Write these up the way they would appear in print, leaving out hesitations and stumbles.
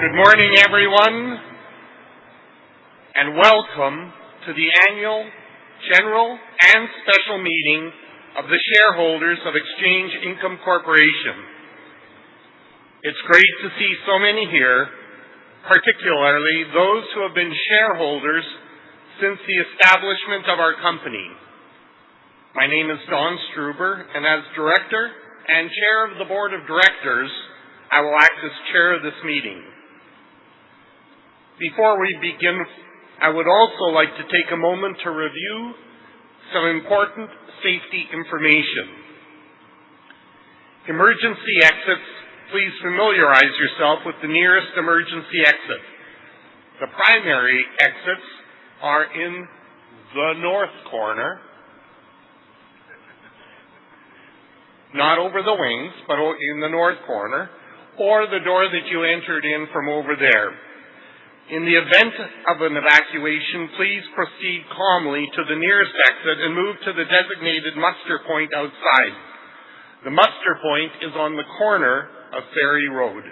Good morning, everyone, and welcome to the annual general and special meeting of the shareholders of Exchange Income Corporation. It's great to see so many here, particularly those who have been shareholders since the establishment of our company. My name is Don Struber, and as Director and Chair of the Board of Directors, I will act as Chair of this meeting. Before we begin, I would also like to take a moment to review some important safety information. Emergency exits, please familiarize yourself with the nearest emergency exit. The primary exits are in the north corner, not over the wings, but in the north corner, or the door that you entered in from over there. In the event of an evacuation, please proceed calmly to the nearest exit and move to the designated muster point outside. The muster point is on the corner of Ferry Road.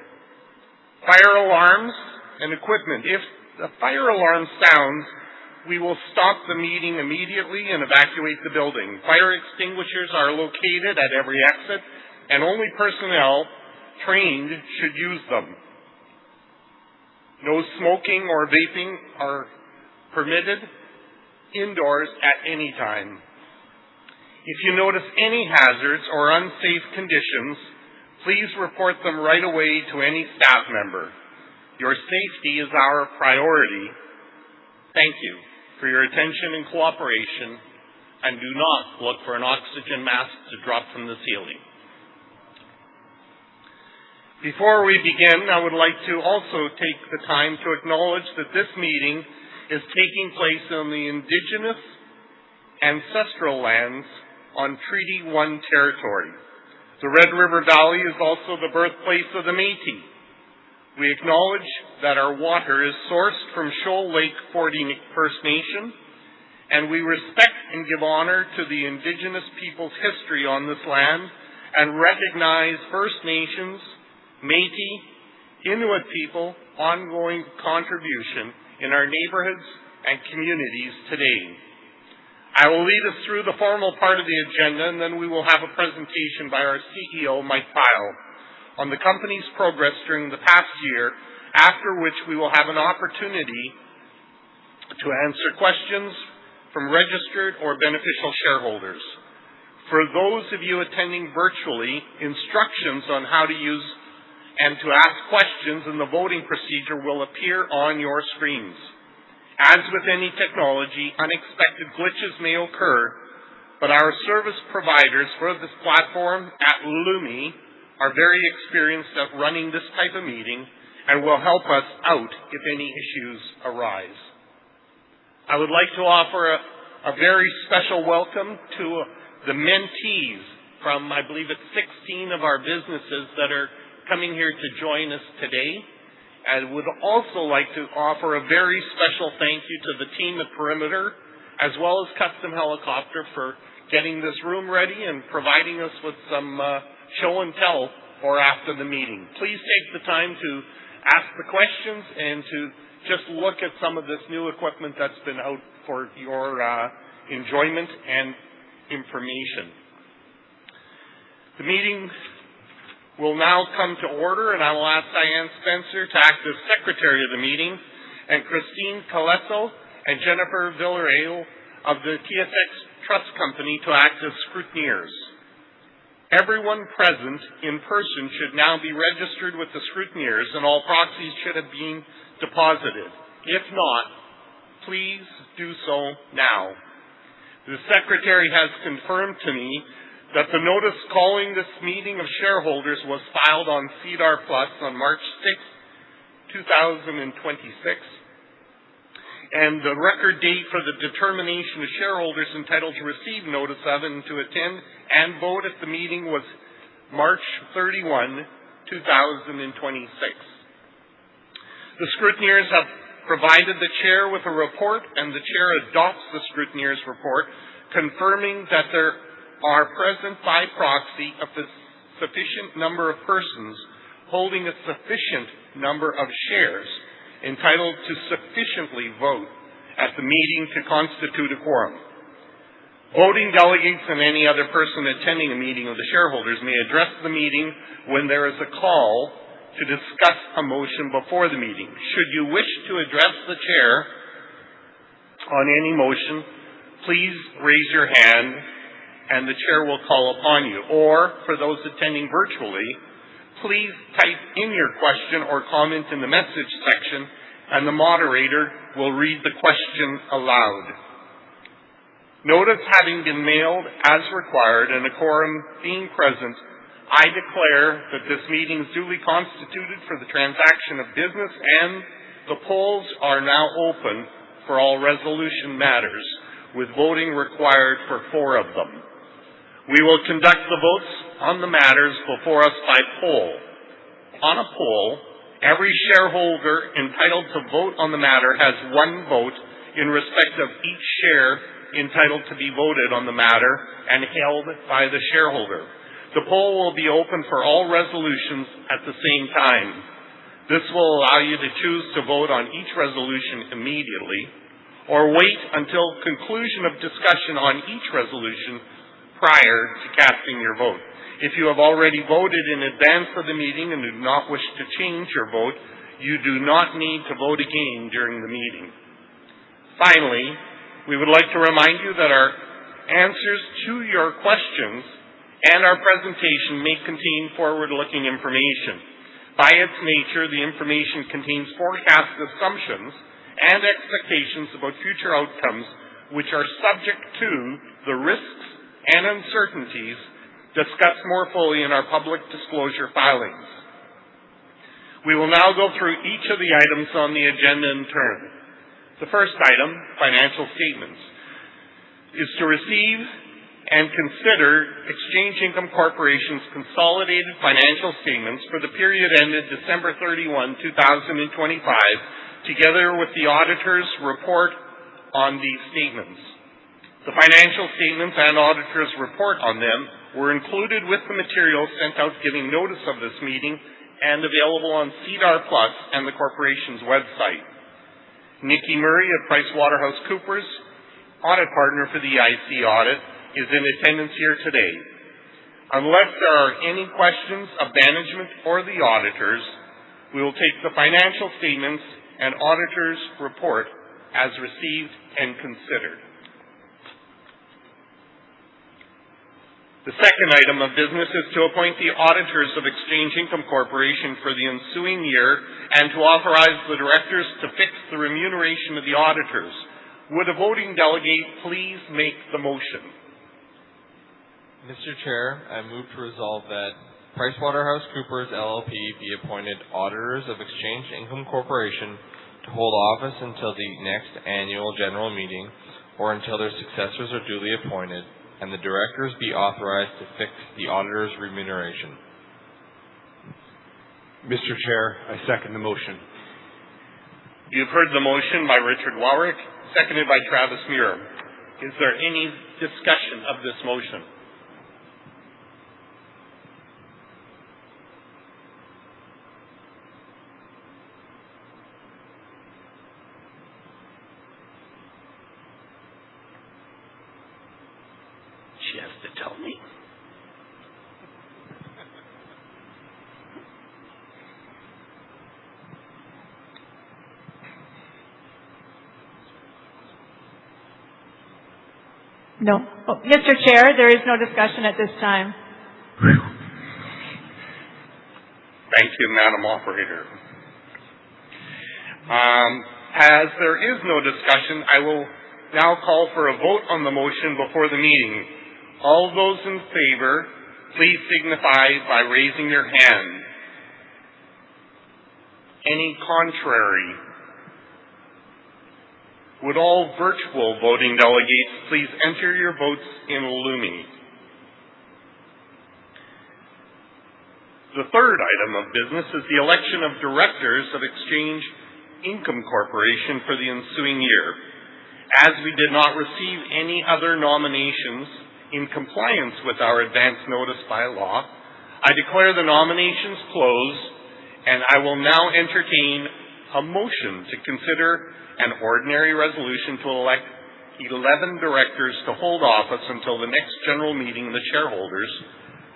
Fire alarms and equipment. If the fire alarm sounds, we will stop the meeting immediately and evacuate the building. Fire extinguishers are located at every exit, and only personnel trained should use them. No smoking or vaping are permitted indoors at any time. If you notice any hazards or unsafe conditions, please report them right away to any staff member. Your safety is our priority. Thank you for your attention and cooperation, and do not look for an oxygen mask to drop from the ceiling. Before we begin, I would like to also take the time to acknowledge that this meeting is taking place on the Indigenous ancestral lands on Treaty 1 territory. The Red River Valley is also the birthplace of the Métis. We acknowledge that our water is sourced from Shoal Lake First Nation, and we respect and give honor to the Indigenous people's history on this land and recognize First Nations, Métis, Inuit people ongoing contribution in our neighborhoods and communities today. I will lead us through the formal part of the agenda, and then we will have a presentation by our CEO, Mike Pyle, on the company's progress during the past year, after which we will have an opportunity to answer questions from registered or beneficial shareholders. For those of you attending virtually, instructions on how to use and to ask questions in the voting procedure will appear on your screens. As with any technology, unexpected glitches may occur, but our service providers for this platform at Lumi are very experienced at running this type of meeting and will help us out if any issues arise. I would like to offer a very special welcome to the mentees from, I believe it's 16 of our businesses that are coming here to join us today. I would also like to offer a very special thank you to the team at Perimeter, as well as Custom Helicopter, for getting this room ready and providing us with some show and tell for after the meeting. Please take the time to ask the questions and to just look at some of this new equipment that's been out for your enjoyment and information. The meeting will now come to order, and I will ask Diane Spencer to act as Secretary of the meeting, and Christine Calesso and Jennifer Villarreal of the TSX Trust Company to act as scrutineers. Everyone present in person should now be registered with the scrutineers, and all proxies should have been deposited. If not, please do so now. The Secretary has confirmed to me that the notice calling this meeting of shareholders was filed on SEDAR+ on March 6, 2026, and the record date for the determination of shareholders entitled to receive notice of and to attend and vote at the meeting was March 31, 2026. The scrutineers have provided the Chair with a report, and the Chair adopts the scrutineers' report, confirming that there are present by proxy a sufficient number of persons holding a sufficient number of shares entitled to sufficiently vote at the meeting to constitute a quorum. Voting delegates and any other person attending a meeting of the shareholders may address the meeting when there is a call to discuss a motion before the meeting. Should you wish to address the chair on any motion, please raise your hand and the chair will call upon you. Or, for those attending virtually, please type in your question or comment in the message section and the moderator will read the question aloud. Notice having been mailed as required and a quorum being present, I declare that this meeting is duly constituted for the transaction of business and the polls are now open for all resolution matters, with voting required for 4 of them. We will conduct the votes on the matters before us by poll. On a poll, every shareholder entitled to vote on the matter has 1 vote in respect of each share entitled to be voted on the matter and held by the shareholder. The poll will be open for all resolutions at the same time. This will allow you to choose to vote on each resolution immediately or wait until conclusion of discussion on each resolution prior to casting your vote. If you have already voted in advance of the meeting and do not wish to change your vote, you do not need to vote again during the meeting. Finally, we would like to remind you that our answers to your questions and our presentation may contain forward-looking information. By its nature, the information contains forecast assumptions and expectations about future outcomes which are subject to the risks and uncertainties discussed more fully in our public disclosure filings. We will now go through each of the items on the agenda in turn. The first item, financial statements, is to receive and consider Exchange Income Corporation's consolidated financial statements for the period ended December 31, 2025, together with the auditor's report on these statements. The financial statements and auditor's report on them were included with the materials sent out giving notice of this meeting and available on SEDAR+ and the corporation's website. Nikki Murray of PricewaterhouseCoopers, audit partner for the EIC audit, is in attendance here today. Unless there are any questions of management or the auditors, we will take the financial statements and auditor's report as received and considered. The second item of business is to appoint the auditors of Exchange Income Corporation for the ensuing year and to authorize the directors to fix the remuneration of the auditors. Would a voting delegate please make the motion? Mr. Chair, I move to resolve that PricewaterhouseCoopers LLP be appointed auditors of Exchange Income Corporation to hold office until the next annual general meeting or until their successors are duly appointed, and the directors be authorized to fix the auditor's remuneration. Mr. Chair, I second the motion. You've heard the motion by Richard Warwick, seconded by Travis Muir. Is there any discussion of this motion? She has to tell me. No. Oh, Mr. Chair, there is no discussion at this time. Thank you, Madam Operator. As there is no discussion, I will now call for a vote on the motion before the meeting. All those in favor, please signify by raising your hand. Any contrary? Would all virtual voting delegates please enter your votes in Lumi? The third item of business is the election of directors of Exchange Income Corporation for the ensuing year. As we did not receive any other nominations in compliance with our advance notice bylaw, I declare the nominations closed and I will now entertain a motion to consider an ordinary resolution to elect 11 directors to hold office until the next general meeting of the shareholders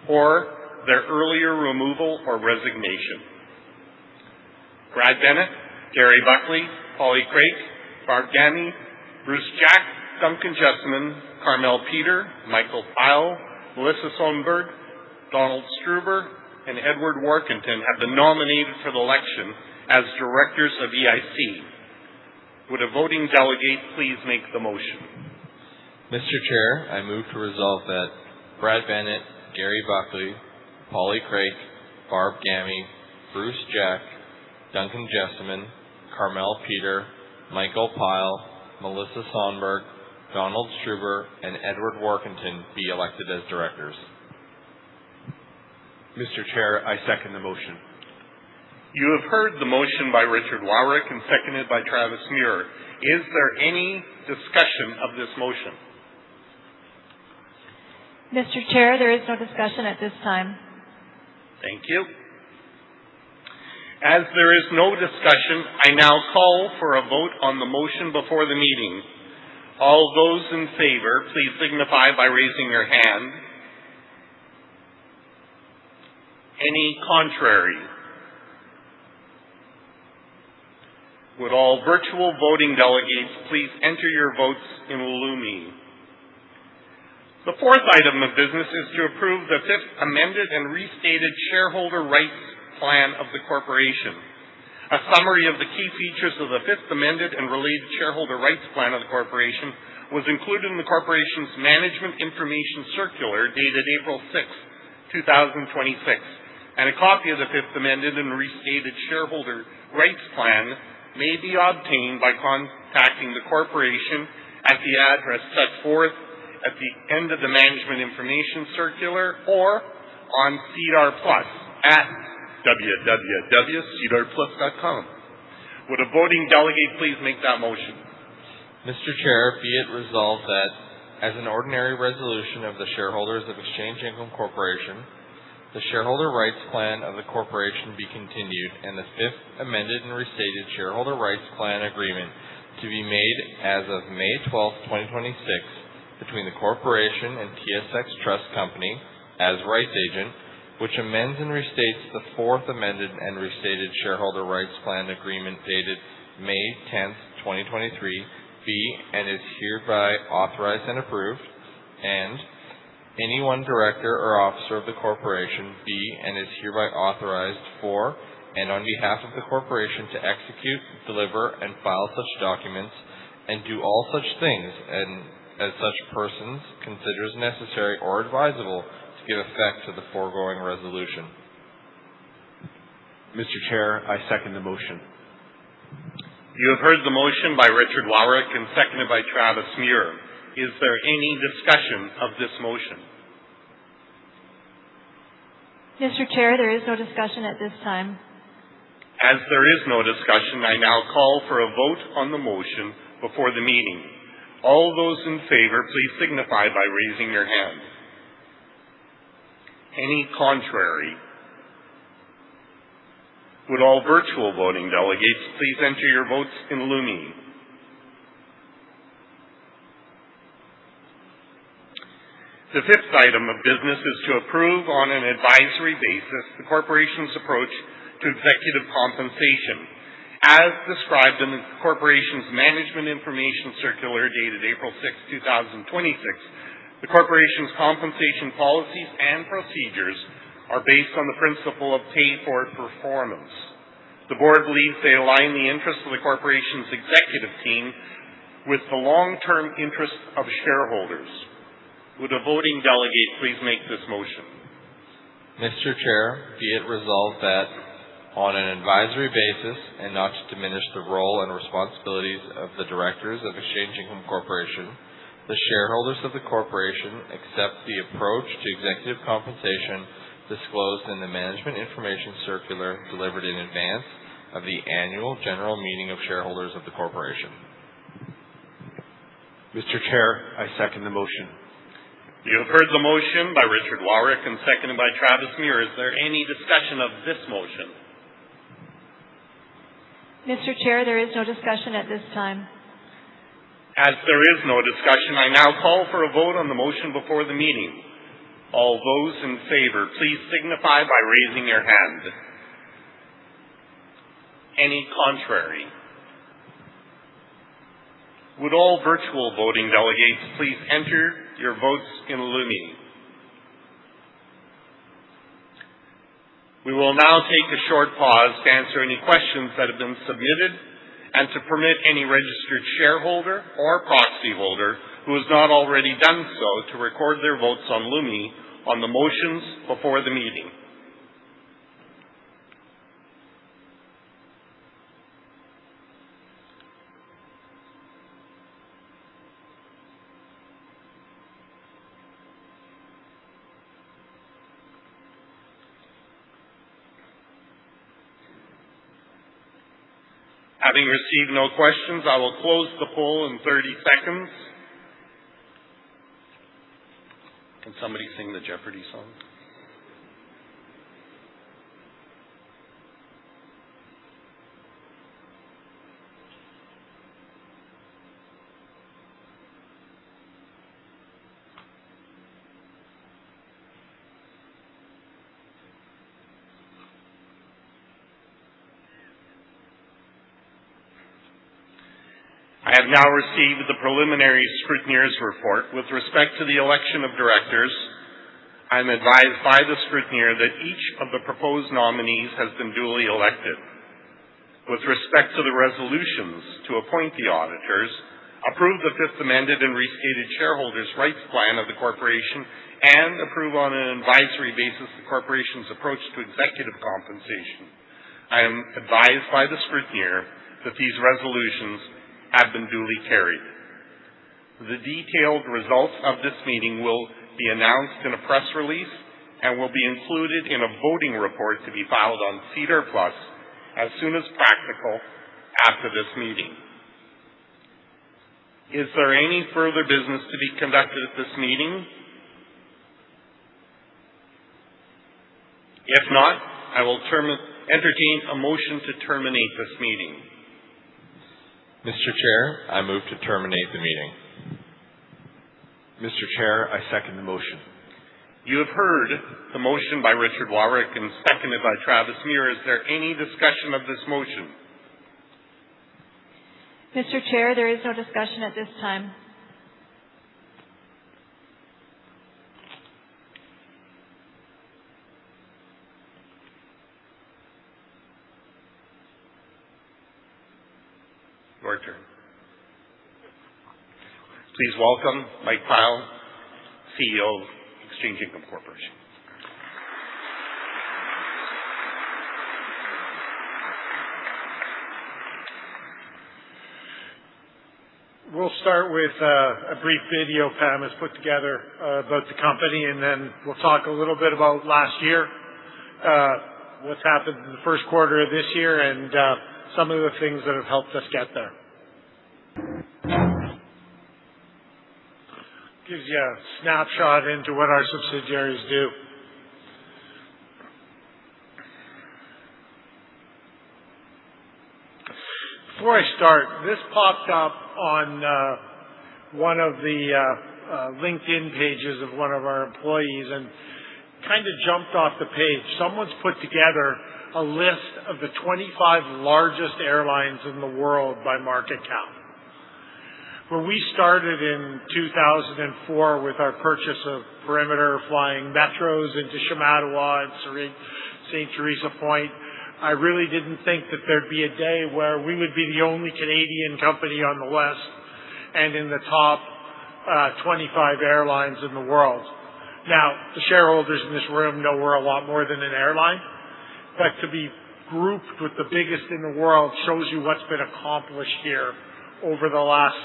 or their earlier removal or resignation. Brad Bennett, Gary Buckley, Polly Craik, Barb Gammy, Bruce Jack, Duncan Jessamine, Carmel Peter, Michael Pyle, Melissa Sonberg, Donald Struber, and Edward Workington have been nominated for the election as directors of EIC. Would a voting delegate please make the motion? Mr. Chair, I move to resolve that Brad Bennett, Gary Buckley, Polly Craik, Barb Gammy, Bruce Jack, Duncan Jessamine, Carmel Peter, Michael Pyle, Melissa Sonberg, Donald Struber, and Edward Workington be elected as directors. Mr. Chair, I second the motion. You have heard the motion by Richard Wawrick and seconded by Travis Muir. Is there any discussion of this motion? Mr. Chair, there is no discussion at this time. Thank you. As there is no discussion, I now call for a vote on the motion before the meeting. All those in favor, please signify by raising your hand. Any contrary? Would all virtual voting delegates please enter your votes in Lumi? The fourth item of business is to approve the fifth amended and restated shareholder rights plan of the corporation. A summary of the key features of the fifth amended and related shareholder rights plan of the corporation was included in the corporation's management information circular dated April 6, 2026, and a copy of the fifth amended and restated shareholder rights plan may be obtained by contacting the corporation at the address set forth at the end of the management information circular or on SEDAR+ at www.cedarplus.com. Would a voting delegate please make that motion? Mr. Chair, be it resolved that as an ordinary resolution of the shareholders of Exchange Income Corporation, the shareholder rights plan of the corporation be continued and the fifth amended and restated shareholder rights plan agreement to be made as of May 12, 2026 between the corporation and TSX Trust Company as rights agent, which amends and restates the fourth amended and restated shareholder rights plan agreement dated May 10, 2023, be and is hereby authorized and approved, and any one director or officer of the corporation be and is hereby authorized for and on behalf of the corporation to execute, deliver, and file such documents and do all such things and as such persons considers necessary or advisable to give effect to the foregoing resolution. Mr. Chair, I second the motion. You have heard the motion by Richard Wawrick and seconded by Travis Muir. Is there any discussion of this motion? Mr. Chair, there is no discussion at this time. As there is no discussion, I now call for a vote on the motion before the meeting. All those in favor, please signify by raising your hand. Any contrary? Would all virtual voting delegates please enter your votes in Lumi? The fifth item of business is to approve on an advisory basis the corporation's approach to executive compensation, as described in the corporation's management information circular dated April 6, 2026. The corporation's compensation policies and procedures are based on the principle of pay for performance. The board believes they align the interests of the corporation's executive team with the long-term interests of shareholders. Would a voting delegate please make this motion? Mr. Chair, be it resolved that on an advisory basis and not to diminish the role and responsibilities of the directors of Exchange Income Corporation, the shareholders of the corporation accept the approach to executive compensation disclosed in the Management Information Circular delivered in advance of the annual general meeting of shareholders of the corporation. Mr. Chair, I second the motion. You have heard the motion by Richard Wawrick and seconded by Travis Muir. Is there any discussion of this motion? Mr. Chair, there is no discussion at this time. As there is no discussion, I now call for a vote on the motion before the meeting. All those in favor, please signify by raising your hand. Any contrary? Would all virtual voting delegates please enter your votes in Lumi? We will now take a short pause to answer any questions that have been submitted and to permit any registered shareholder or proxy holder who has not already done so to record their votes on Lumi on the motions before the meeting. Having received no questions, I will close the poll in 30 seconds. Can somebody sing the Jeopardy song? I have now received the preliminary scrutineer's report. With respect to the election of directors, I am advised by the scrutineer that each of the proposed nominees has been duly elected. With respect to the resolutions to appoint the auditors, approve the Fifth Amended and Restated Shareholders' Rights Plan of the Corporation, and approve on an advisory basis the Corporation's approach to executive compensation, I am advised by the scrutineer that these resolutions have been duly carried. The detailed results of this meeting will be announced in a press release and will be included in a voting report to be filed on SEDAR+ as soon as practical after this meeting. Is there any further business to be conducted at this meeting? If not, I will entertain a motion to terminate this meeting. Mr. Chair, I move to terminate the meeting. Mr. Chair, I second the motion. You have heard the motion by Richard Warwick and seconded by Travis Muir. Is there any discussion of this motion? Mr. Chair, there is no discussion at this time. Your turn. Please welcome Mike Pyle, CEO of Exchange Income Corporation. We'll start with a brief video Pam has put together about the company, and then we'll talk a little bit about last year, what's happened in the first quarter of this year, and some of the things that have helped us get there. Gives you a snapshot into what our subsidiaries do. Before I start, this popped up on one of the LinkedIn pages of one of our employees and kind of jumped off the page. Someone's put together a list of the 25 largest airlines in the world by market cap. When we started in 2004 with our purchase of Perimeter, flying metros into Shamattawa and St. Teresa Point, I really didn't think that there'd be a day where we would be the only Canadian company on the list and in the top 25 airlines in the world. Now, the shareholders in this room know we're a lot more than an airline, but to be grouped with the biggest in the world shows you what's been accomplished here over the last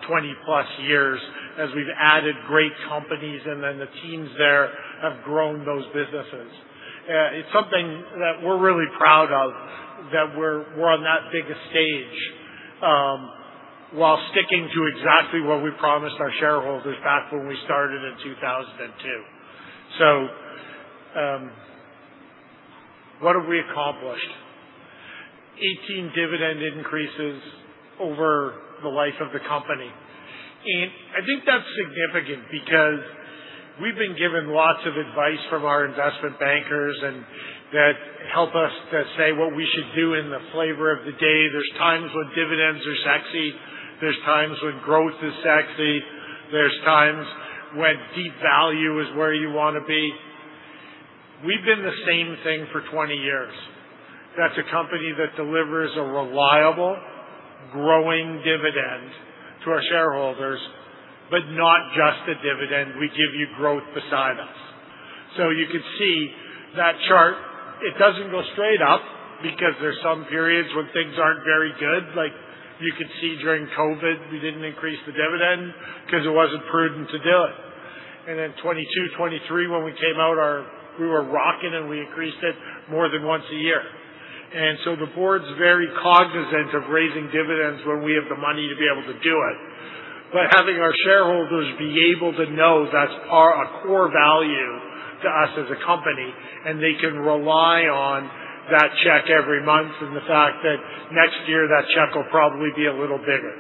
20 plus years as we've added great companies and then the teams there have grown those businesses. It's something that we're really proud of, that we're on that big a stage while sticking to exactly what we promised our shareholders back when we started in 2002. So what have we accomplished? 18 dividend increases over the life of the company. And I think that's significant because we've been given lots of advice from our investment bankers and that help us to say what we should do in the flavor of the day. There's times when dividends are sexy. There's times when growth is sexy. There's times when deep value is where you want to be. We've been the same thing for 20 years. That's a company that delivers a reliable, growing dividend to our shareholders, but not just a dividend. We give you growth beside us. So you can see that chart. It doesn't go straight up because there's some periods when things aren't very good. Like you could see during COVID, we didn't increase the dividend because it wasn't prudent to do it. And then 22, 23, when we came out, we were rocking and we increased it more than once a year. And so the board's very cognizant of raising dividends when we have the money to be able to do it. But having our shareholders be able to know that's a core value to us as a company, and they can rely on that check every month and the fact that next year that check will probably be a little bigger.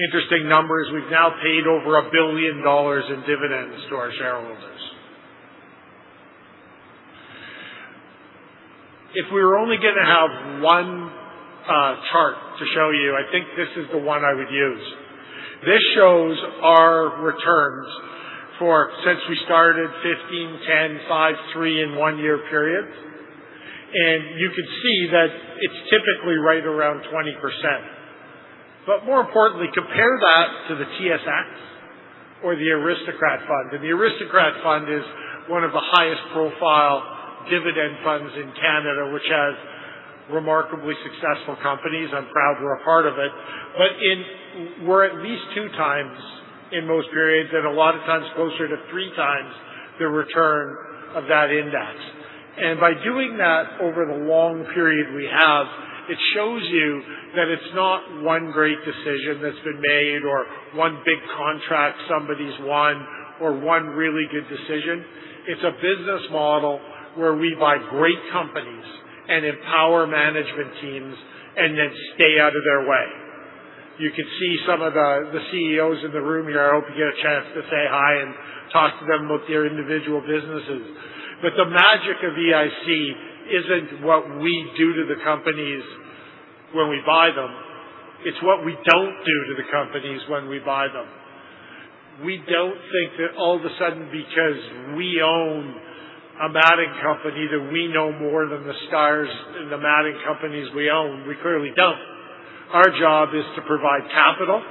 Interesting numbers, we've now paid over $1 billion in dividends to our shareholders. If we were only going to have one chart to show you, I think this is the one I would use. This shows our returns since we started 15, 10, 5, 3 in 1 year periods. And you can see that it's typically right around 20%. But more importantly, compare that to the TSX or the Aristocrat Fund. And the Aristocrat Fund is one of the highest profile dividend funds in Canada, which has remarkably successful companies. I'm proud we're a part of it. But we're at least 2 times in most periods, and a lot of times closer to 3 times the return of that index. And by doing that over the long period we have, it shows you that it's not one great decision that's been made or one big contract somebody's won or one really good decision. It's a business model where we buy great companies and empower management teams and then stay out of their way. You can see some of the CEOs in the room here. I hope you get a chance to say hi and talk to them about their individual businesses. But the magic of EIC isn't what we do to the companies when we buy them. It's what we don't do to the companies when we buy them. We don't think that all of a sudden because we own a matting company that we know more than the stars in the matting companies we own. We clearly don't. Our job is to provide capital,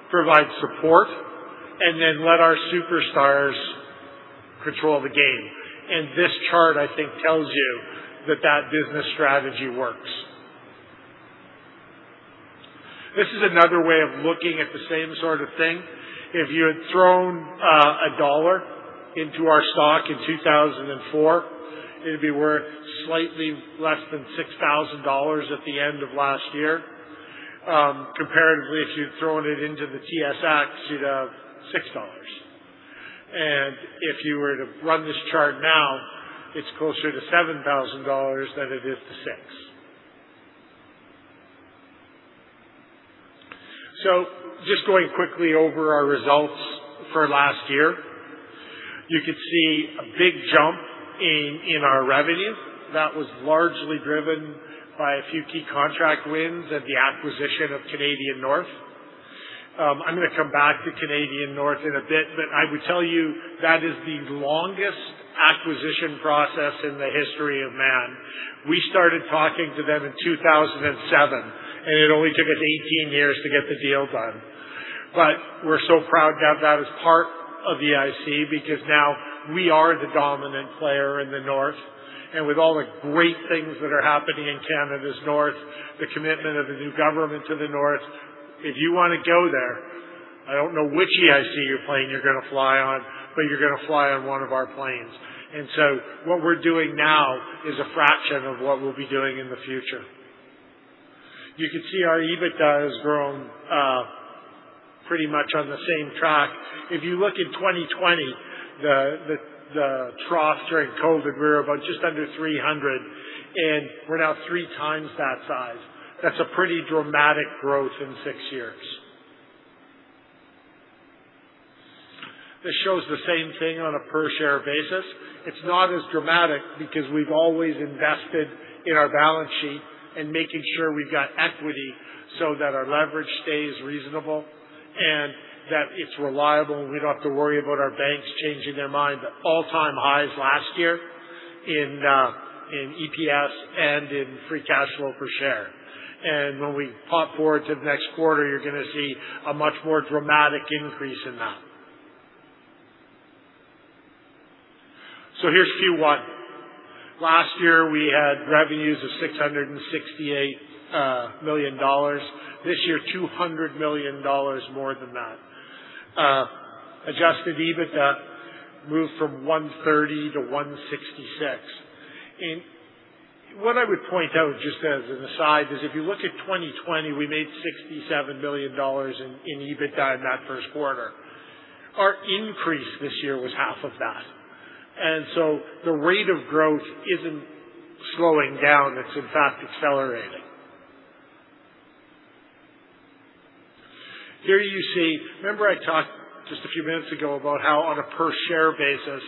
provide support, and then let our superstars control the game. And this chart, I think, tells you that business strategy works. This is another way of looking at the same sort of thing. If you had thrown $1 into our stock in 2004, it would be worth slightly less than $6,000 at the end of last year. Comparatively, if you'd thrown it into the TSX, you'd have $6. And if you were to run this chart now, it's closer to $7,000 than it is to $6. So just going quickly over our results for last year, you could see a big jump in our revenue. That was largely driven by a few key contract wins and the acquisition of Canadian North. I'm going to come back to Canadian North in a bit, but I would tell you that is the longest acquisition process in the history of man. We started talking to them in 2007, and it only took us 18 years to get the deal done. But we're so proud to have that as part of EIC because now we are the dominant player in the North. And with all the great things that are happening in Canada's North, the commitment of the new government to the North, if you want to go there, I don't know which EIC plane you're going to fly on, but you're going to fly on one of our planes. And so what we're doing now is a fraction of what we'll be doing in the future. You can see our EBITDA has grown pretty much on the same track. If you look in 2020, the trough during COVID, we were about just under 300. and we're now 3 times that size. That's a pretty dramatic growth in 6 years. This shows the same thing on a per-share basis. It's not as dramatic because we've always invested in our balance sheet and making sure we've got equity so that our leverage stays reasonable and that it's reliable and we don't have to worry about our banks changing their mind. The all-time highs last year in EPS and in free cash flow per share. And when we pop forward to the next quarter, you're going to see a much more dramatic increase in that. So here's Q1. Last year we had revenues of $668 million. This year, $200 million more than that. Adjusted EBITDA moved from 130 to 166. And what I would point out, just as an aside, is if you look at 2020, we made $67 million in EBITDA in that first quarter. Our increase this year was half of that. And so the rate of growth isn't slowing down, it's in fact accelerating. Here you see, remember I talked just a few minutes ago about how on a per share basis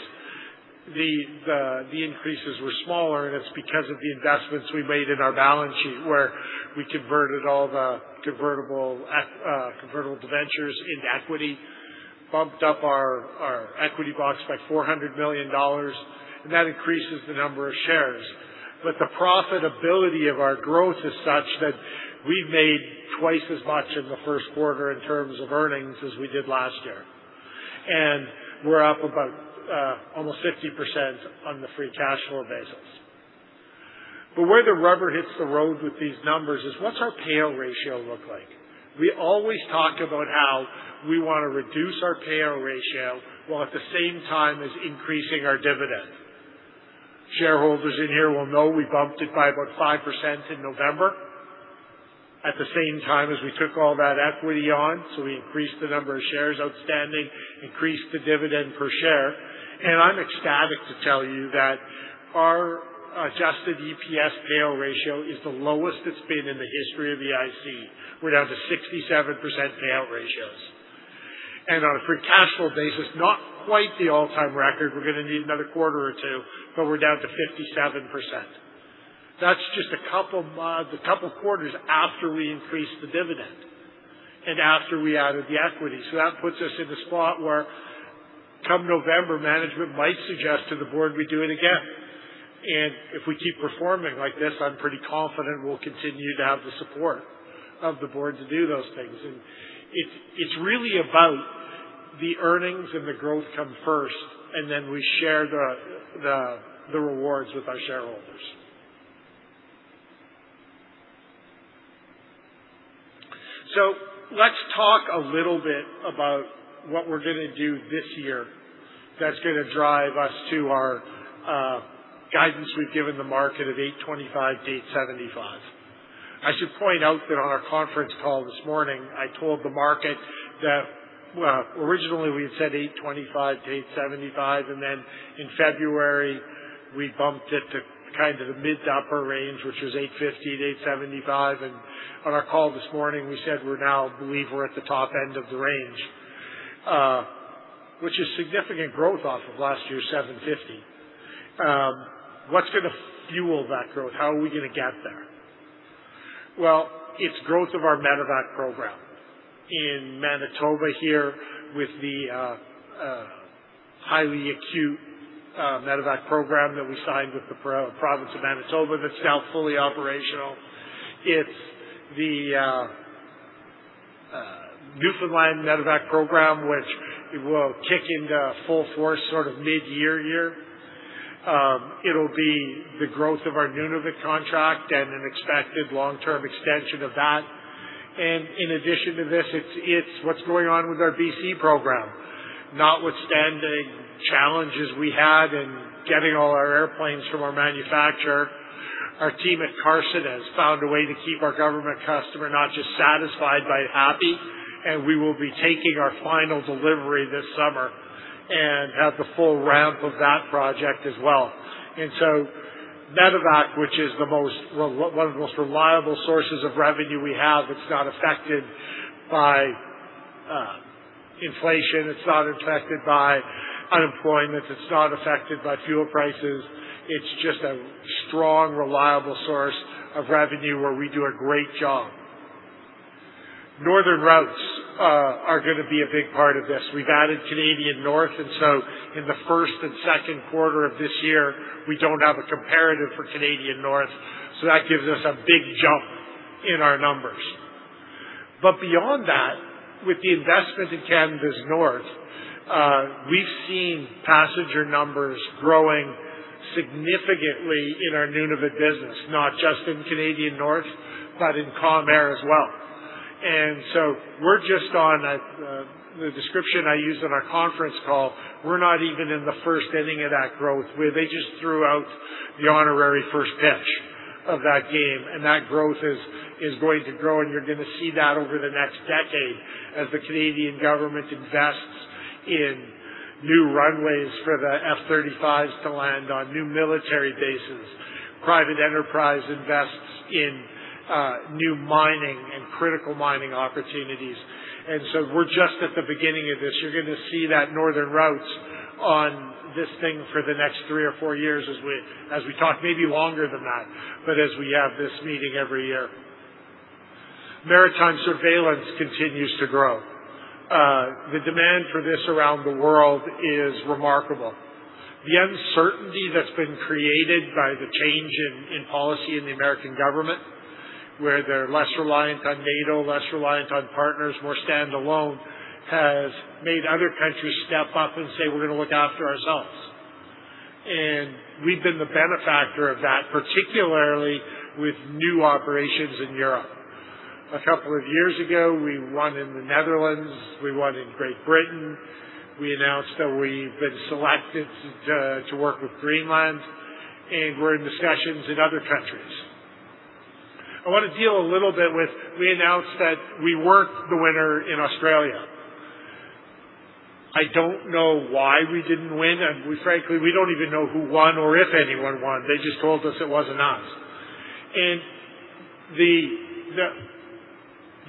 the increases were smaller, and it's because of the investments we made in our balance sheet where we converted all the convertible debentures into equity, bumped up our equity box by $400 million, and that increases the number of shares. But the profitability of our growth is such that we've made twice as much in the first quarter in terms of earnings as we did last year. And we're up about almost 50% on the free cash flow basis. But where the rubber hits the road with these numbers is what's our payout ratio look like? We always talk about how we want to reduce our payout ratio while at the same time as increasing our dividend. Shareholders in here will know we bumped it by about 5% in November at the same time as we took all that equity on, so we increased the number of shares outstanding, increased the dividend per share, and I'm ecstatic to tell you that our adjusted EPS payout ratio is the lowest it's been in the history of the IC. We're down to 67% payout ratios. And on a free cash flow basis, not quite the all-time record. We're going to need another quarter or two, but we're down to 57%. That's just a couple quarters after we increased the dividend and after we added the equity. So that puts us in a spot where come November, management might suggest to the board we do it again. And if we keep performing like this, I'm pretty confident we'll continue to have the support of the board to do those things. And it's really about the earnings and the growth come first, and then we share the rewards with our shareholders. So let's talk a little bit about what we're going to do this year that's going to drive us to our guidance we've given the market of 825 to 875. I should point out that on our conference call this morning, I told the market that, well, originally we had said 825 to 875, and then in February we bumped it to kind of the mid to upper range, which was 850 to 875, and on our call this morning we said we now believe we're at the top end of the range, which is significant growth off of last year's 750. What's going to fuel that growth? How are we going to get there? Well, it's growth of our medevac program. In Manitoba here with the highly acute medevac program that we signed with the province of Manitoba that's now fully operational. It's the Newfoundland medevac program, which will kick into full force sort of mid-year here. It'll be the growth of our Nunavut contract and an expected long-term extension of that. And in addition to this, it's what's going on with our BC program. Notwithstanding challenges we had in getting all our airplanes from our manufacturer, our team at Carson has found a way to keep our government customer not just satisfied but happy, and we will be taking our final delivery this summer and have the full ramp of that project as well. And so medevac, which is one of the most reliable sources of revenue we have. It's not affected by inflation. It's not affected by unemployment. It's not affected by fuel prices. It's just a strong, reliable source of revenue where we do a great job. Northern routes are going to be a big part of this. We've added Canadian North, and so in the first and second quarter of this year, we don't have a comparative for Canadian North, so that gives us a big jump in our numbers. But beyond that, with the investment in Canada's North, we've seen passenger numbers growing significantly in our Nunavut business, not just in Canadian North, but in Calm Air as well. And so we're just on the description I used in our conference call. We're not even in the first inning of that growth, where they just threw out the honorary first pitch of that game, and that growth is going to grow, and you're going to see that over the next decade as the Canadian government invests in new runways for the F-35s to land on, new military bases. Private enterprise invests in new mining and critical mining opportunities. And so we're just at the beginning of this. You're going to see that northern routes on this thing for the next 3 or 4 years as we talk, maybe longer than that, but as we have this meeting every year. Maritime surveillance continues to grow. The demand for this around the world is remarkable. The uncertainty that's been created by the change in policy in the American government, where they're less reliant on NATO, less reliant on partners, more standalone, has made other countries step up and say, we're going to look after ourselves. And we've been the benefactor of that, particularly with new operations in Europe. A couple of years ago, we won in the Netherlands, we won in Great Britain. We announced that we've been selected to work with Greenland, and we're in discussions in other countries. I want to deal a little bit with, we announced that we weren't the winner in Australia. I don't know why we didn't win, and frankly, we don't even know who won or if anyone won. They just told us it wasn't us. And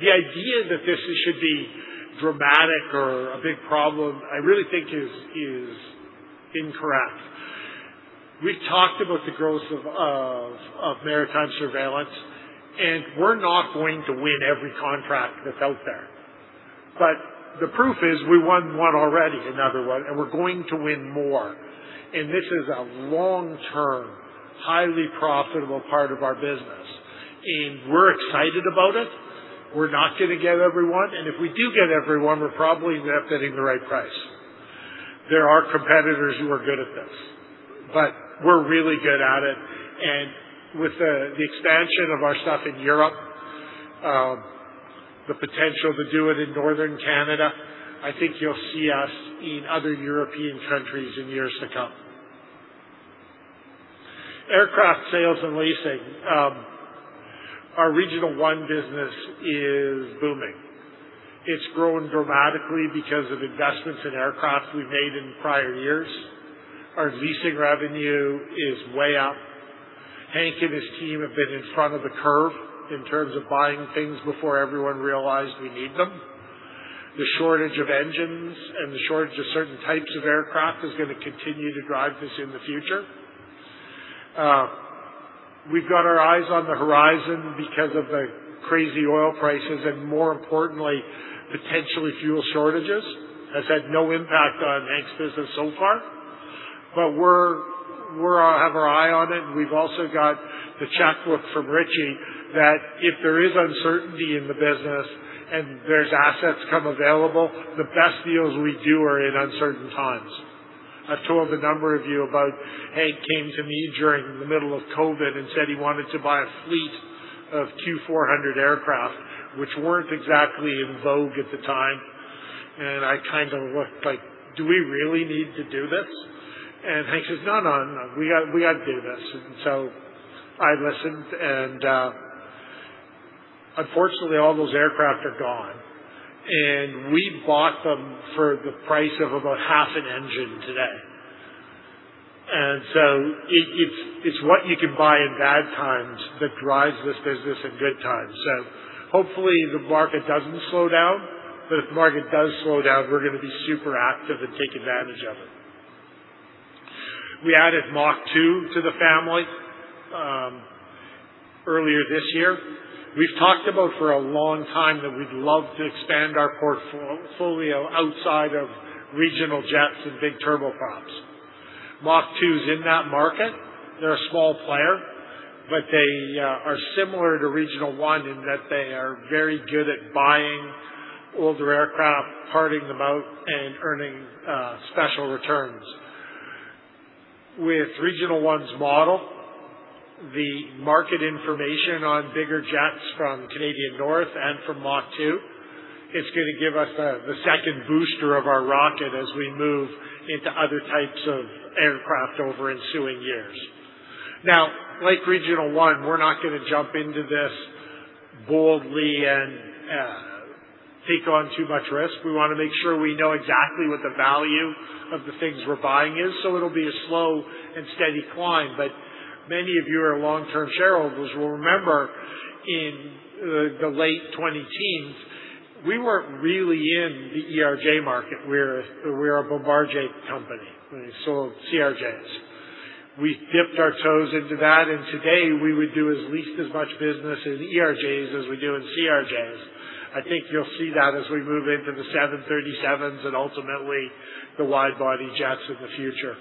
the idea that this should be dramatic or a big problem, I really think is incorrect. We've talked about the growth of maritime surveillance, and we're not going to win every contract that's out there. But the proof is we won one already, another one, and we're going to win more. And this is a long-term, highly profitable part of our business. And we're excited about it. We're not going to get everyone, and if we do get everyone, we're probably not getting the right price. There are competitors who are good at this, but we're really good at it. And with the expansion of our stuff in Europe, the potential to do it in northern Canada, I think you'll see us in other European countries in years to come. Aircraft sales and leasing. Our Regional One business is booming. It's grown dramatically because of investments in aircraft we made in prior years. Our leasing revenue is way up. Hank and his team have been in front of the curve in terms of buying things before everyone realized we need them. The shortage of engines and the shortage of certain types of aircraft is going to continue to drive this in the future. We've got our eyes on the horizon because of the crazy oil prices and, more importantly, potentially fuel shortages. Has had no impact on Hank's business so far, but we have our eye on it, and we've also got the checkbook from Richie that if there is uncertainty in the business and there's assets come available, the best deals we do are in uncertain times. I've told a number of you about Hank came to me during the middle of COVID and said he wanted to buy a fleet of Q400 aircraft, which weren't exactly in vogue at the time. And I kind of looked like, do we really need to do this? And Hank says, no, we got to do this. And so I listened, and unfortunately all those aircraft are gone. And we bought them for the price of about half an engine today. And so it's what you can buy in bad times that drives this business in good times. So hopefully the market doesn't slow down, but if the market does slow down, we're going to be super active and take advantage of it. We added Mach 2 to the family earlier this year. We've talked about for a long time that we'd love to expand our portfolio outside of regional jets and big turboprops. Mach 2's in that market. They're a small player, but they are similar to Regional One in that they are very good at buying older aircraft, parting them out, and earning special returns. With Regional One's model, the market information on bigger jets from Canadian North and from Mach 2, it's going to give us the second booster of our rocket as we move into other types of aircraft over ensuing years. Now, like Regional One, we're not going to jump into this boldly and take on too much risk. We want to make sure we know exactly what the value of the things we're buying is, so it'll be a slow and steady climb. But many of you are long-term shareholders will remember in the late 2010s, we weren't really in the ERJ market. We're a Bombardier company. We sold CRJs. We dipped our toes into that, and today we would do at least as much business in ERJs as we do in CRJs. I think you'll see that as we move into the 737s and ultimately the wide-body jets in the future.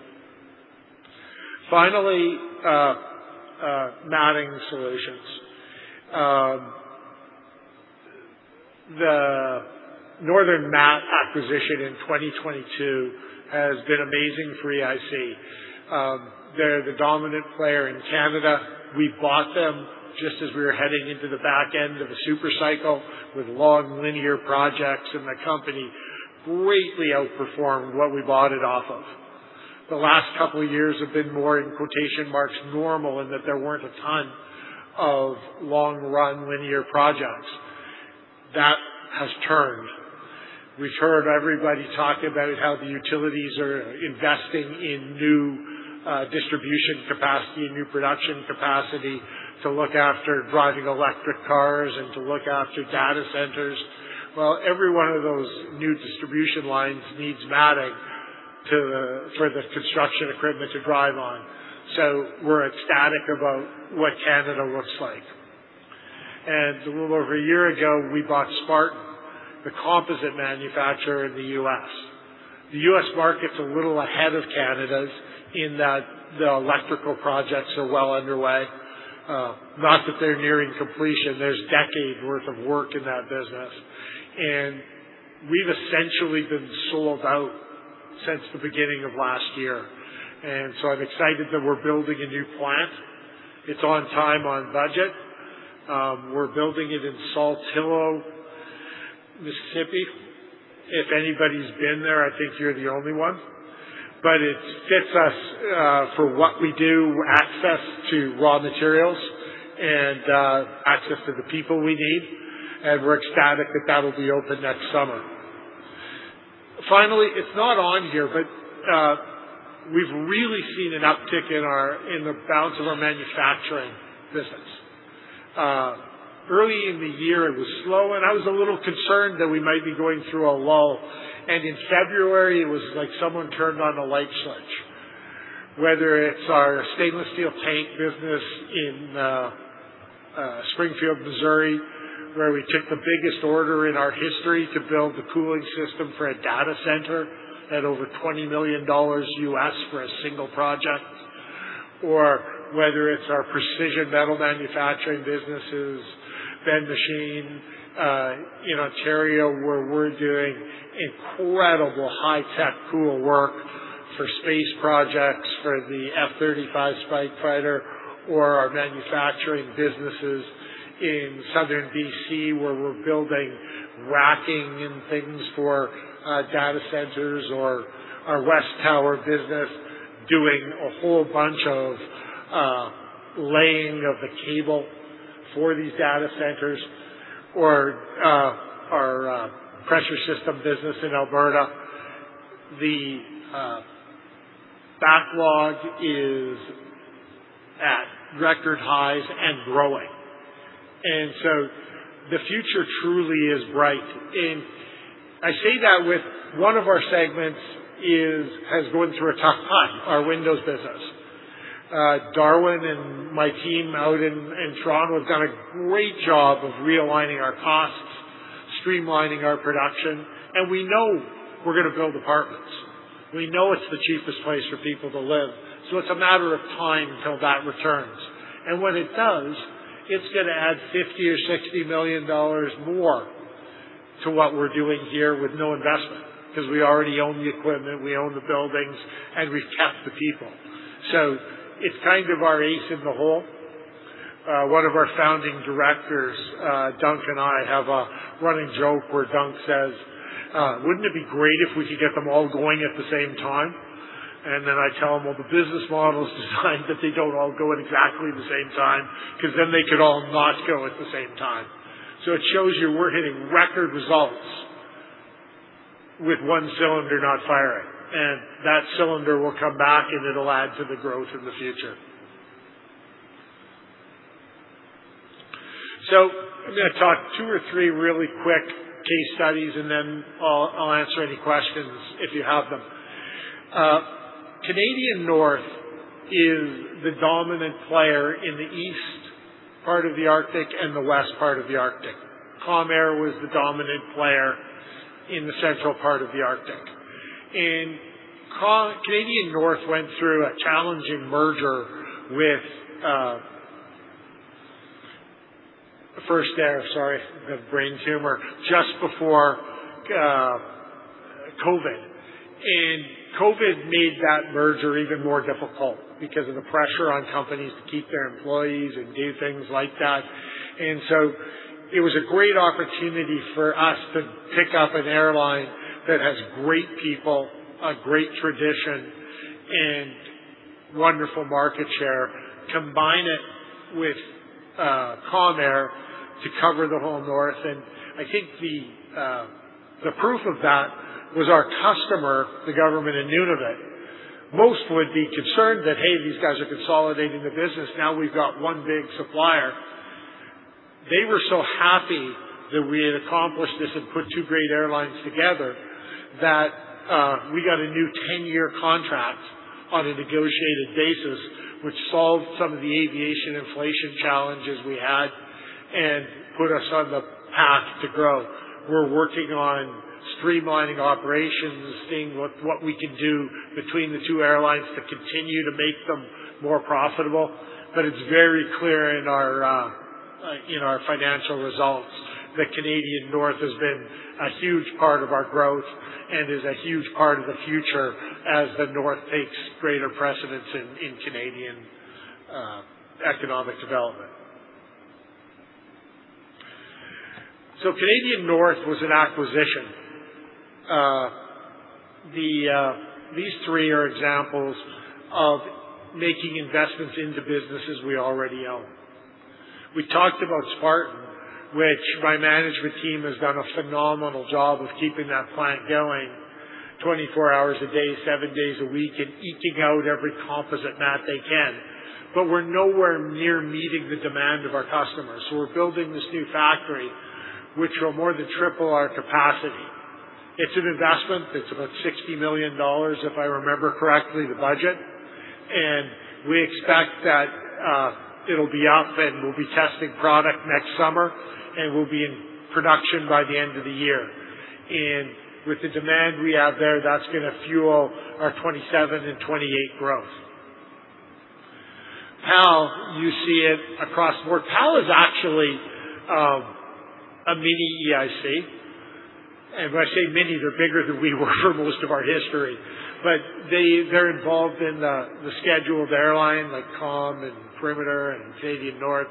Finally, matting solutions. The Northern Mat acquisition in 2022 has been amazing for EIC. They're the dominant player in Canada. We bought them just as we were heading into the back end of a super cycle with long linear projects, and the company greatly outperformed what we bought it off of. The last couple of years have been more, in quotation marks, normal in that there weren't a ton of long-run linear projects. That has turned. We've heard everybody talk about how the utilities are investing in new distribution capacity and new production capacity to look after driving electric cars and to look after data centers. Well, every one of those new distribution lines needs matting for the construction equipment to drive on. So we're ecstatic about what Canada looks like. And a little over a year ago, we bought Spartan, the composite manufacturer in the U.S. The U.S. market's a little ahead of Canada's in that the electrical projects are well underway. Not that they're nearing completion. There's decades worth of work in that business. And we've essentially been sold out since the beginning of last year. And so I'm excited that we're building a new plant. It's on time, on budget. We're building it in Saltillo, Mississippi. If anybody's been there, I think you're the only one. But it fits us for what we do, access to raw materials and access to the people we need. And we're ecstatic that that'll be open next summer. Finally, it's not on here, but we've really seen an uptick in the balance of our manufacturing business. Early in the year, it was slow, and I was a little concerned that we might be going through a lull. And in February, it was like someone turned on a light switch. Whether it's our stainless steel tank business in Springfield, Missouri, where we took the biggest order in our history to build the cooling system for a data center at over $20 million US for a single project, or whether it's our precision metal manufacturing businesses, Ben Machine in Ontario, where we're doing incredible high-tech cool work for space projects for the F-35 Spike Fighter, or our manufacturing businesses in southern BC, where we're building racking and things for data centers, or our West Tower business doing a whole bunch of laying of the cable for these data centers, or our pressure system business in Alberta. The Backlog is at record highs and growing. And so the future truly is bright. And I say that with one of our segments has gone through a tough time, our windows business. Darwin and my team out in Toronto have done a great job of realigning our costs, streamlining our production, and we know we're going to build apartments. We know it's the cheapest place for people to live, so it's a matter of time until that returns. And when it does, it's going to add $50 or $60 million more to what we're doing here with no investment, because we already own the equipment, we own the buildings, and we've kept the people. So it's kind of our ace in the hole. One of our founding directors, Dunk, and I have a running joke where Dunk says, wouldn't it be great if we could get them all going at the same time? And then I tell them, well, the business model is designed that they don't all go at exactly the same time, because then they could all not go at the same time. So it shows you we're hitting record results with one cylinder not firing. And that cylinder will come back and it'll add to the growth in the future. So I'm going to talk 2 or 3 really quick case studies, and then I'll answer any questions if you have them. Canadian North is the dominant player in the east part of the Arctic and the west part of the Arctic. Comair was the dominant player in the central part of the Arctic. And Canadian North went through a challenging merger with First Air, sorry, I have brain tumor, just before COVID. And COVID made that merger even more difficult because of the pressure on companies to keep their employees and do things like that. And so it was a great opportunity for us to pick up an airline that has great people, a great tradition, and wonderful market share, combine it with Comair to cover the whole North. And I think the proof of that was our customer, the government in Nunavut. Most would be concerned that, hey, these guys are consolidating the business. Now we've got one big supplier. They were so happy that we had accomplished this and put 2 great airlines together that we got a new 10-year contract on a negotiated basis, which solved some of the aviation inflation challenges we had and put us on the path to grow. We're working on streamlining operations, seeing what we can do between the 2 airlines to continue to make them more profitable. But it's very clear in our financial results that Canadian North has been a huge part of our growth and is a huge part of the future as the North takes greater precedence in Canadian economic development. So Canadian North was an acquisition. These 3 are examples of making investments into businesses we already own. We talked about Spartan, which my management team has done a phenomenal job of keeping that plant going 24 hours a day, 7 days a week, and eking out every composite mat they can. But we're nowhere near meeting the demand of our customers. So we're building this new factory, which will more than triple our capacity. It's an investment. It's about $60 million, if I remember correctly, the budget. And we expect that it'll be up and we'll be testing product next summer, and we'll be in production by the end of the year. And with the demand we have there, that's going to fuel our 27 and 28 growth. PAL, you see it across the board. PAL is actually a mini EIC. And when I say mini, they're bigger than we were for most of our history. But they're involved in the scheduled airline like COM and Perimeter and Canadian North.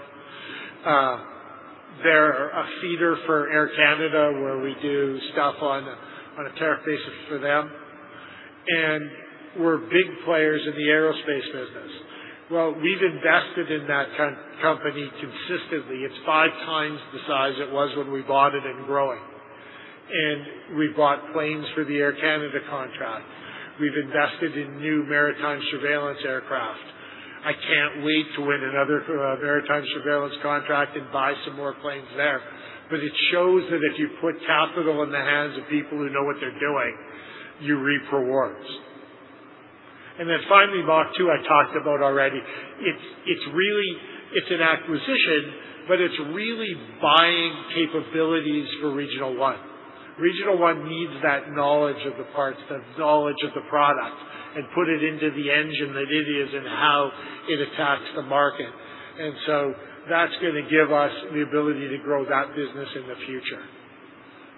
They're a feeder for Air Canada, where we do stuff on a tariff basis for them. And we're big players in the aerospace business. Well, we've invested in that company consistently. It's 5 times the size it was when we bought it and growing. And we bought planes for the Air Canada contract. We've invested in new maritime surveillance aircraft. I can't wait to win another maritime surveillance contract and buy some more planes there. But it shows that if you put capital in the hands of people who know what they're doing, you reap rewards. And then finally, Mach 2 I talked about already. It's an acquisition, but it's really buying capabilities for Regional One. Regional One needs that knowledge of the parts, the knowledge of the product, and put it into the engine that it is and how it attacks the market. And so that's going to give us the ability to grow that business in the future.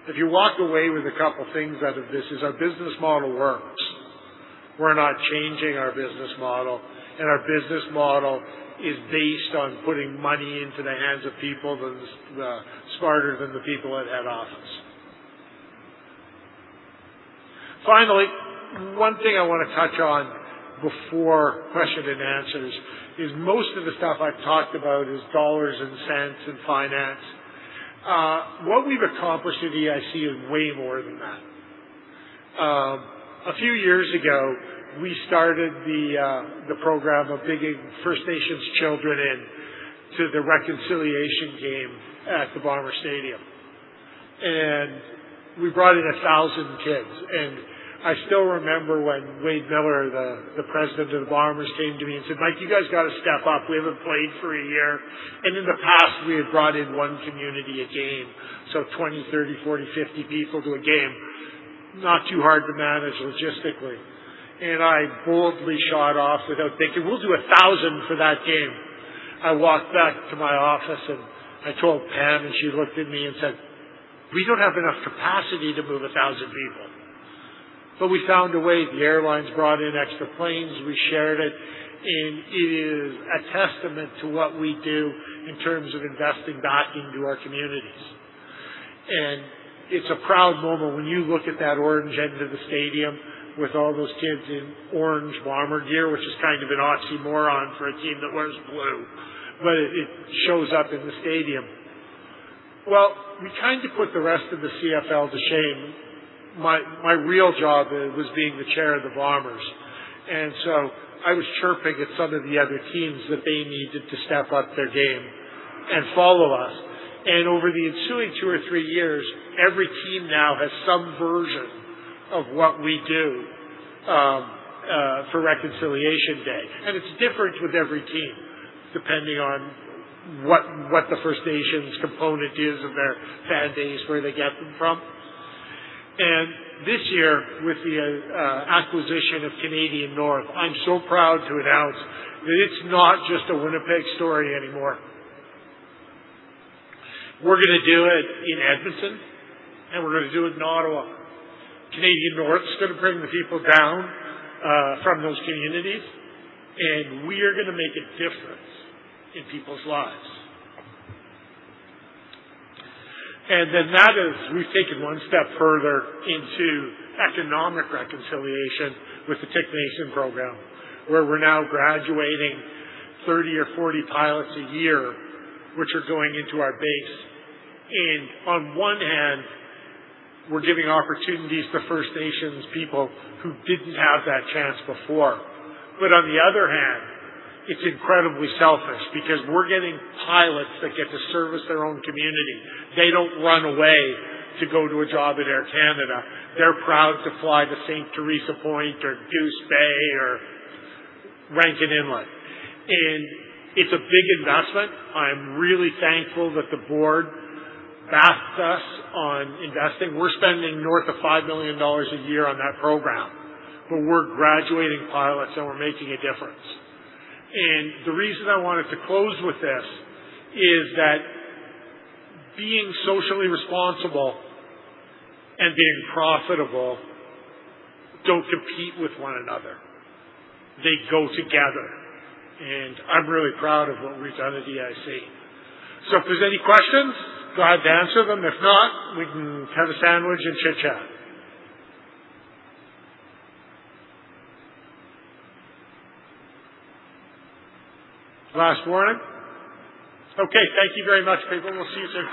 If you walk away with a couple things out of this, is our business model works. We're not changing our business model, and our business model is based on putting money into the hands of people smarter than the people at head office. Finally, one thing I want to touch on before question and answers is most of the stuff I've talked about is dollars and cents and finance. What we've accomplished at EIC is way more than that. A few years ago, we started the program of bringing First Nations children in to the reconciliation game at the Bomber Stadium. And we brought in 1,000 kids. And I still remember when Wade Miller, the president of the Bombers, came to me and said, "Mike, you guys got to step up. We haven't played for a year." And in the past, we had brought in one community a game. So 20, 30, 40, 50 people to a game. Not too hard to manage logistically. And I boldly shot off without thinking, we'll do 1,000 for that game. I walked back to my office and I told Pam, and she looked at me and said, "We don't have enough capacity to move 1,000 people." But we found a way. The airlines brought in extra planes. We shared it. And it is a testament to what we do in terms of investing back into our communities. And it's a proud moment when you look at that orange end of the stadium with all those kids in orange Bomber gear, which is kind of an oxymoron for a team that wears blue. But it shows up in the stadium. Well, we kind of put the rest of the CFL to shame. My real job was being the chair of the Bombers. And so I was chirping at some of the other teams that they needed to step up their game and follow us. And over the ensuing 2 or 3 years, every team now has some version of what we do for Reconciliation Day. And it's different with every team, depending on what the First Nations component is of their fan base, where they get them from. And this year, with the acquisition of Canadian North, I'm so proud to announce that it's not just a Winnipeg story anymore. We're going to do it in Edmonton, and we're going to do it in Ottawa. Canadian North is going to bring the people down from those communities, and we are going to make a difference in people's lives. And then that is, we've taken one step further into economic reconciliation with the Tik Mason program, where we're now graduating 30 or 40 pilots a year, which are going into our base. And on one hand, we're giving opportunities to First Nations people who didn't have that chance before. But on the other hand, it's incredibly selfish because we're getting pilots that get to service their own community. They don't run away to go to a job at Air Canada. They're proud to fly to St. Teresa Point or Goose Bay or Rankin Inlet. And it's a big investment. I'm really thankful that the board backed us on investing. We're spending north of $5 million a year on that program. But we're graduating pilots and we're making a difference. And the reason I wanted to close with this is that being socially responsible and being profitable don't compete with one another. They go together. And I'm really proud of what we've done at EIC. So if there's any questions, glad to answer them. If not, we can have a sandwich and chit-chat. Last warning? Okay, thank you very much, people. We'll see you soon.